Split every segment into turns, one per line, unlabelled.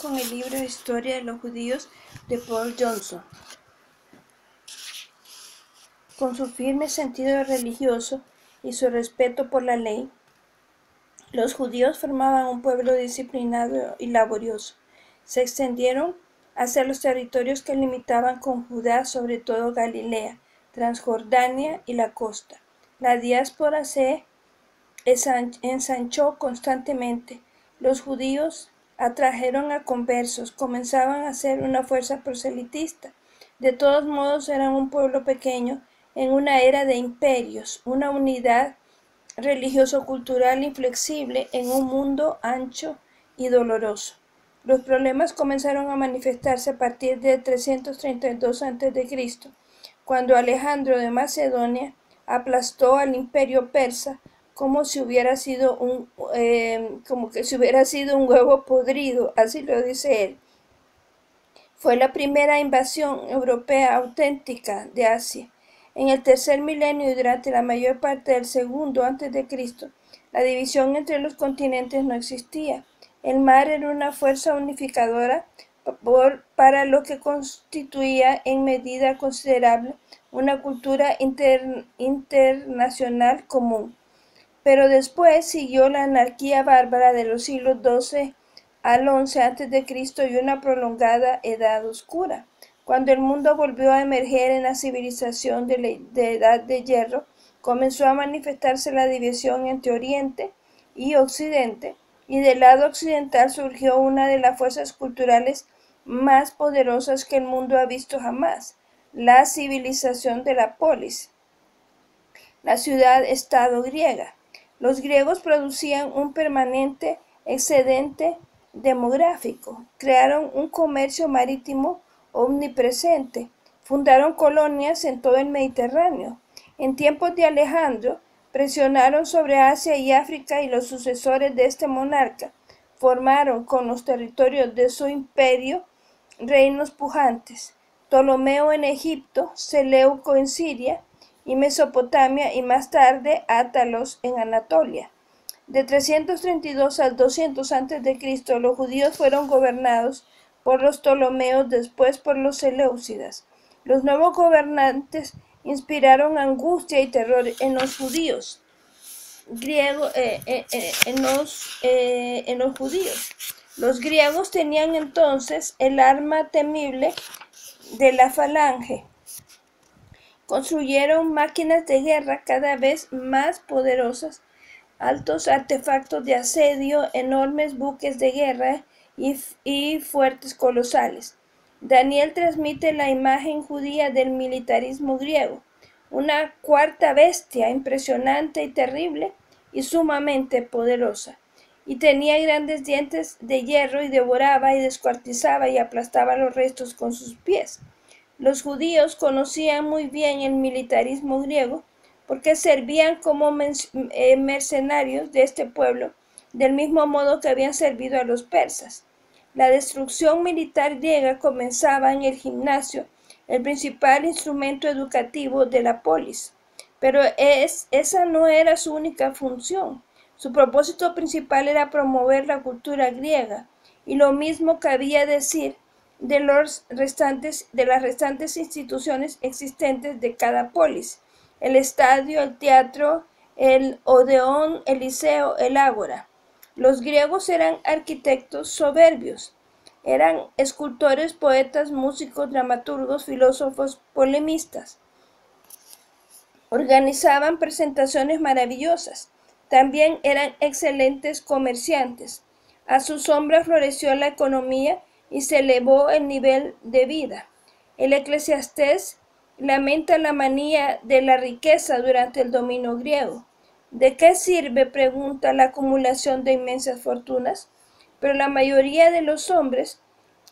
Con el libro Historia de los judíos de Paul Johnson. Con su firme sentido religioso y su respeto por la ley, los judíos formaban un pueblo disciplinado y laborioso. Se extendieron hacia los territorios que limitaban con Judá, sobre todo Galilea, Transjordania y la costa. La diáspora se ensanchó constantemente. Los judíos atrajeron a conversos, comenzaban a ser una fuerza proselitista. De todos modos, eran un pueblo pequeño en una era de imperios, una unidad religioso-cultural inflexible en un mundo ancho y doloroso. Los problemas comenzaron a manifestarse a partir de 332 a.C., cuando Alejandro de Macedonia aplastó al imperio persa como si hubiera sido un huevo podrido, así lo dice él. Fue la primera invasión europea auténtica de Asia. En el tercer milenio y durante la mayor parte del segundo antes de Cristo, la división entre los continentes no existía. El mar era una fuerza unificadora para lo que constituía en medida considerable una cultura internacional común. Pero después siguió la anarquía bárbara de los siglos XII al XI a.C. y una prolongada edad oscura. Cuando el mundo volvió a emerger en la civilización de la Edad de Hierro, comenzó a manifestarse la división entre Oriente y Occidente, y del lado occidental surgió una de las fuerzas culturales más poderosas que el mundo ha visto jamás, la civilización de la polis, la ciudad-estado griega. Los griegos producían un permanente excedente demográfico, crearon un comercio marítimo omnipresente, fundaron colonias en todo el Mediterráneo. En tiempos de Alejandro, presionaron sobre Asia y África, y los sucesores de este monarca formaron con los territorios de su imperio reinos pujantes: Ptolomeo en Egipto, Seleuco en Siria y Mesopotamia, y más tarde Átalos en Anatolia. De 332 al 200 a.C., los judíos fueron gobernados por los Ptolomeos, después por los Seleucidas. Los nuevos gobernantes inspiraron angustia y terror en los judíos. Los griegos tenían entonces el arma temible de la falange. Construyeron máquinas de guerra cada vez más poderosas, altos artefactos de asedio, enormes buques de guerra y fuertes colosales. Daniel transmite la imagen judía del militarismo griego: una cuarta bestia impresionante y terrible y sumamente poderosa. Y tenía grandes dientes de hierro, y devoraba y descuartizaba y aplastaba los restos con sus pies. Los judíos conocían muy bien el militarismo griego, porque servían como mercenarios de este pueblo, del mismo modo que habían servido a los persas. La destrucción militar griega comenzaba en el gimnasio, el principal instrumento educativo de la polis. Pero esa no era su única función. Su propósito principal era promover la cultura griega, y lo mismo cabía decir de las restantes instituciones existentes de cada polis: el estadio, el teatro, el odeón, el liceo, el ágora. Los griegos eran arquitectos soberbios, eran escultores, poetas, músicos, dramaturgos, filósofos, polemistas. Organizaban presentaciones maravillosas. También eran excelentes comerciantes. A su sombra floreció la economía y se elevó el nivel de vida. El Eclesiastés lamenta la manía de la riqueza durante el dominio griego. ¿De qué sirve?, pregunta, la acumulación de inmensas fortunas. Pero la mayoría de los hombres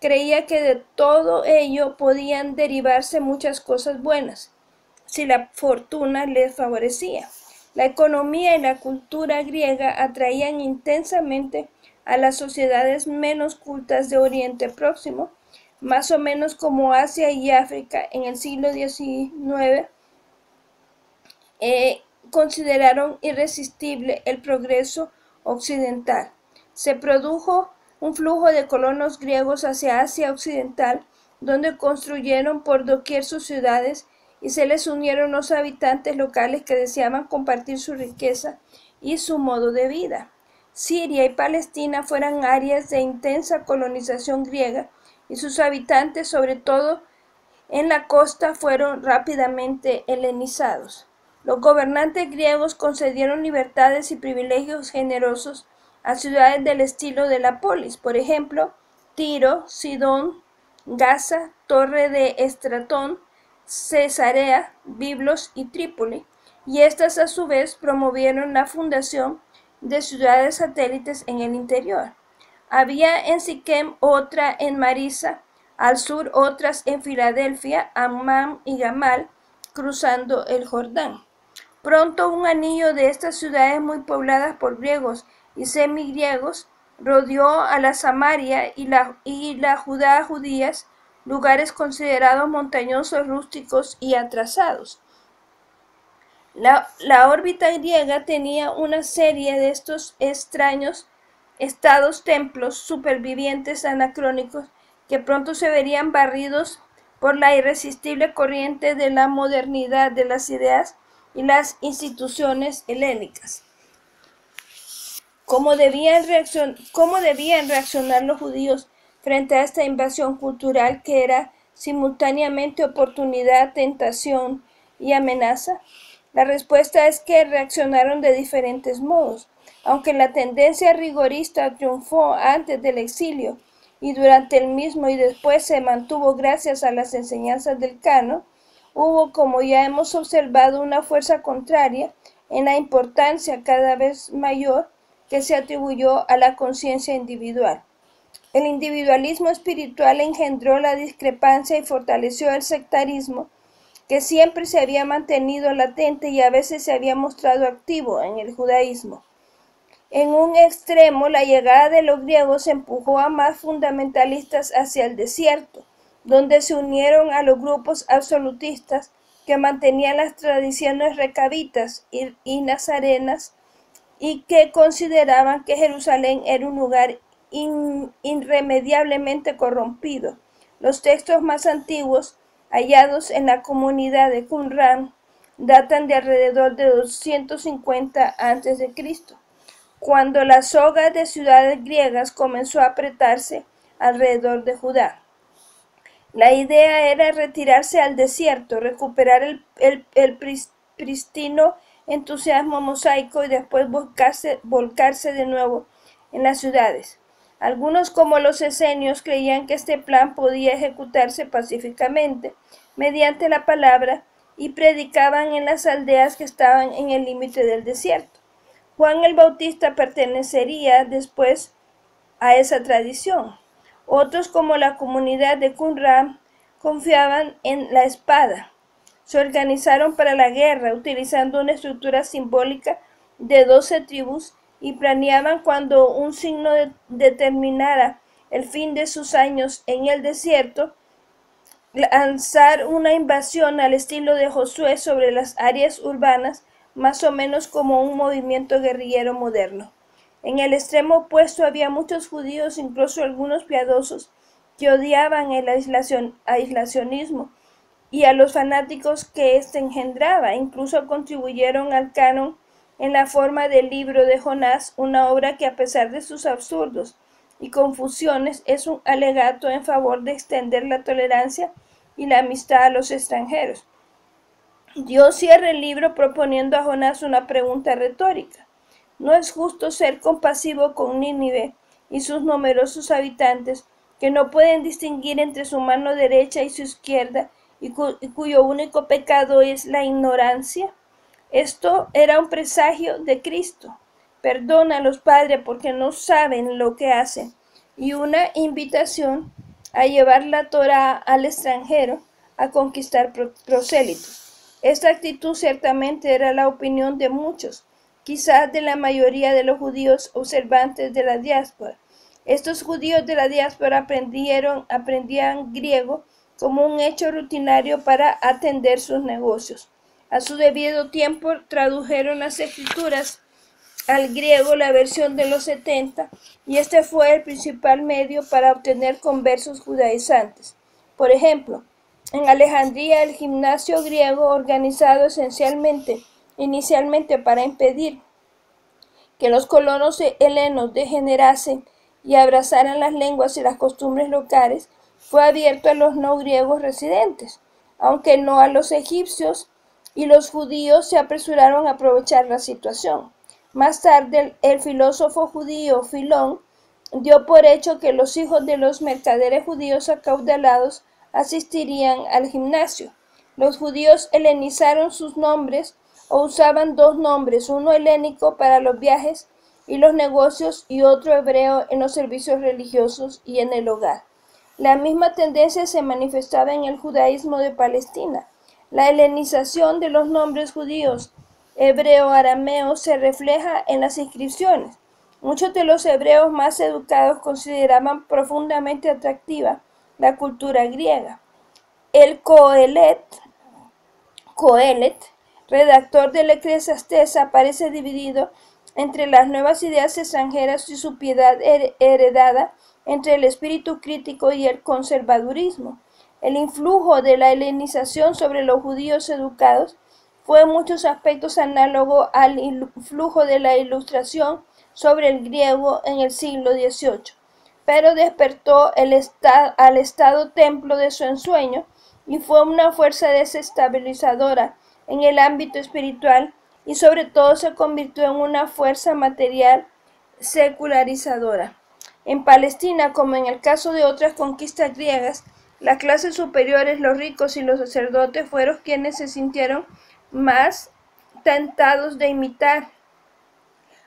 creía que de todo ello podían derivarse muchas cosas buenas, si la fortuna les favorecía. La economía y la cultura griega atraían intensamente a las sociedades menos cultas de Oriente Próximo, más o menos como Asia y África. En el siglo XIX consideraron irresistible el progreso occidental. Se produjo un flujo de colonos griegos hacia Asia Occidental, donde construyeron por doquier sus ciudades y se les unieron los habitantes locales que deseaban compartir su riqueza y su modo de vida. Siria y Palestina fueron áreas de intensa colonización griega y sus habitantes, sobre todo en la costa, fueron rápidamente helenizados. Los gobernantes griegos concedieron libertades y privilegios generosos a ciudades del estilo de la polis, por ejemplo, Tiro, Sidón, Gaza, Torre de Estratón, Cesarea, Biblos y Trípoli, y estas a su vez promovieron la fundación de ciudades satélites en el interior. Había en Siquem otra en Marisa, al sur otras en Filadelfia, Ammán y Gamal, cruzando el Jordán. Pronto un anillo de estas ciudades muy pobladas por griegos y semigriegos rodeó a la Samaria y la Judá judías, lugares considerados montañosos, rústicos y atrasados. La órbita griega tenía una serie de estos extraños templos supervivientes anacrónicos que pronto se verían barridos por la irresistible corriente de la modernidad de las ideas y las instituciones helénicas. ¿Cómo debían reaccionar los judíos frente a esta invasión cultural que era simultáneamente oportunidad, tentación y amenaza? La respuesta es que reaccionaron de diferentes modos. Aunque la tendencia rigorista triunfó antes del exilio y durante el mismo y después se mantuvo gracias a las enseñanzas del Canon, hubo, como ya hemos observado, una fuerza contraria en la importancia cada vez mayor que se atribuyó a la conciencia individual. El individualismo espiritual engendró la discrepancia y fortaleció el sectarismo que siempre se había mantenido latente y a veces se había mostrado activo en el judaísmo. En un extremo, la llegada de los griegos empujó a más fundamentalistas hacia el desierto, donde se unieron a los grupos absolutistas que mantenían las tradiciones recabitas y nazarenas y que consideraban que Jerusalén era un lugar irremediablemente corrompido. Los textos más antiguos hallados en la comunidad de Qumran datan de alrededor de 250 a.C., cuando la soga de ciudades griegas comenzó a apretarse alrededor de Judá. La idea era retirarse al desierto, recuperar el prístino entusiasmo mosaico y después volcarse de nuevo en las ciudades. Algunos, como los esenios, creían que este plan podía ejecutarse pacíficamente mediante la palabra y predicaban en las aldeas que estaban en el límite del desierto. Juan el Bautista pertenecería después a esa tradición. Otros, como la comunidad de Qumran, confiaban en la espada. Se organizaron para la guerra utilizando una estructura simbólica de 12 tribus y planeaban, cuando un signo determinara el fin de sus años en el desierto, lanzar una invasión al estilo de Josué sobre las áreas urbanas, más o menos como un movimiento guerrillero moderno. En el extremo opuesto había muchos judíos, incluso algunos piadosos, que odiaban el aislacionismo y a los fanáticos que éste engendraba. Incluso contribuyeron al canon en la forma del libro de Jonás, una obra que, a pesar de sus absurdos y confusiones, es un alegato en favor de extender la tolerancia y la amistad a los extranjeros. Dios cierra el libro proponiendo a Jonás una pregunta retórica. ¿No es justo ser compasivo con Nínive y sus numerosos habitantes, que no pueden distinguir entre su mano derecha y su izquierda, y cuyo único pecado es la ignorancia? Esto era un presagio de Cristo. Perdónalos, Padre, porque no saben lo que hacen, y una invitación a llevar la Torá al extranjero, a conquistar prosélitos. Esta actitud ciertamente era la opinión de muchos, quizás de la mayoría de los judíos observantes de la diáspora. Estos judíos de la diáspora aprendían griego como un hecho rutinario para atender sus negocios. A su debido tiempo tradujeron las escrituras al griego la versión de los 70, y este fue el principal medio para obtener conversos judaizantes. Por ejemplo, en Alejandría el gimnasio griego, organizado inicialmente para impedir que los colonos helenos degenerasen y abrazaran las lenguas y las costumbres locales, fue abierto a los no griegos residentes, aunque no a los egipcios, y los judíos se apresuraron a aprovechar la situación. Más tarde, el filósofo judío Filón dio por hecho que los hijos de los mercaderes judíos acaudalados asistirían al gimnasio. Los judíos helenizaron sus nombres o usaban dos nombres, uno helénico para los viajes y los negocios y otro hebreo en los servicios religiosos y en el hogar. La misma tendencia se manifestaba en el judaísmo de Palestina. La helenización de los nombres judíos, hebreo, arameo, se refleja en las inscripciones. Muchos de los hebreos más educados consideraban profundamente atractiva la cultura griega. El Coelet, redactor del Eclesiastés, aparece dividido entre las nuevas ideas extranjeras y su piedad heredada entre el espíritu crítico y el conservadurismo. El influjo de la helenización sobre los judíos educados fue en muchos aspectos análogo al influjo de la Ilustración sobre el griego en el siglo XVIII, pero despertó al estado templo de su ensueño y fue una fuerza desestabilizadora en el ámbito espiritual, y sobre todo se convirtió en una fuerza material secularizadora. En Palestina, como en el caso de otras conquistas griegas, las clases superiores, los ricos y los sacerdotes fueron quienes se sintieron más tentados de imitar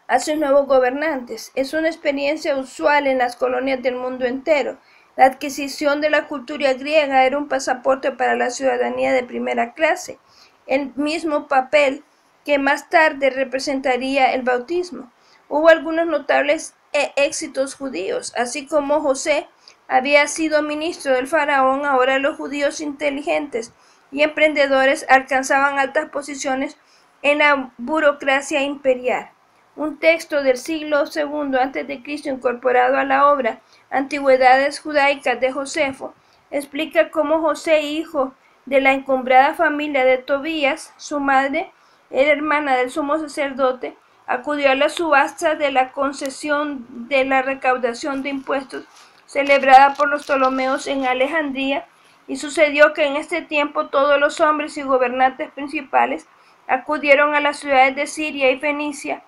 a sus nuevos gobernantes. Es una experiencia usual en las colonias del mundo entero. La adquisición de la cultura griega era un pasaporte para la ciudadanía de primera clase, el mismo papel que más tarde representaría el bautismo. Hubo algunos notables éxitos judíos. Así como José había sido ministro del faraón, ahora los judíos inteligentes y emprendedores alcanzaban altas posiciones en la burocracia imperial. Un texto del siglo II a.C. incorporado a la obra Antigüedades Judaicas de Josefo explica cómo José, hijo de la encumbrada familia de Tobías, su madre era hermana del sumo sacerdote, acudió a la subasta de la concesión de la recaudación de impuestos celebrada por los Ptolomeos en Alejandría, y sucedió que en este tiempo todos los hombres y gobernantes principales acudieron a las ciudades de Siria y Fenicia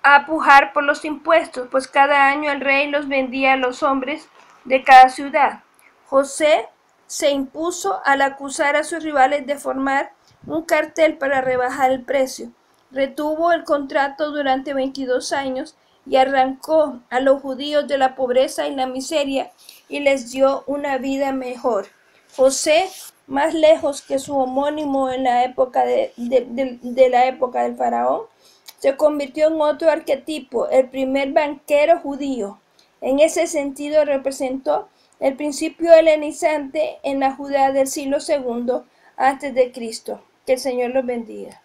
a pujar por los impuestos, pues cada año el rey los vendía a los hombres de cada ciudad. José se impuso al acusar a sus rivales de formar un cartel para rebajar el precio. Retuvo el contrato durante 22 años y arrancó a los judíos de la pobreza y la miseria y les dio una vida mejor. José, más lejos que su homónimo en la época la época del faraón, se convirtió en otro arquetipo, el primer banquero judío. En ese sentido representó el principio helenizante en la Judea del siglo II a.C. Que el Señor los bendiga.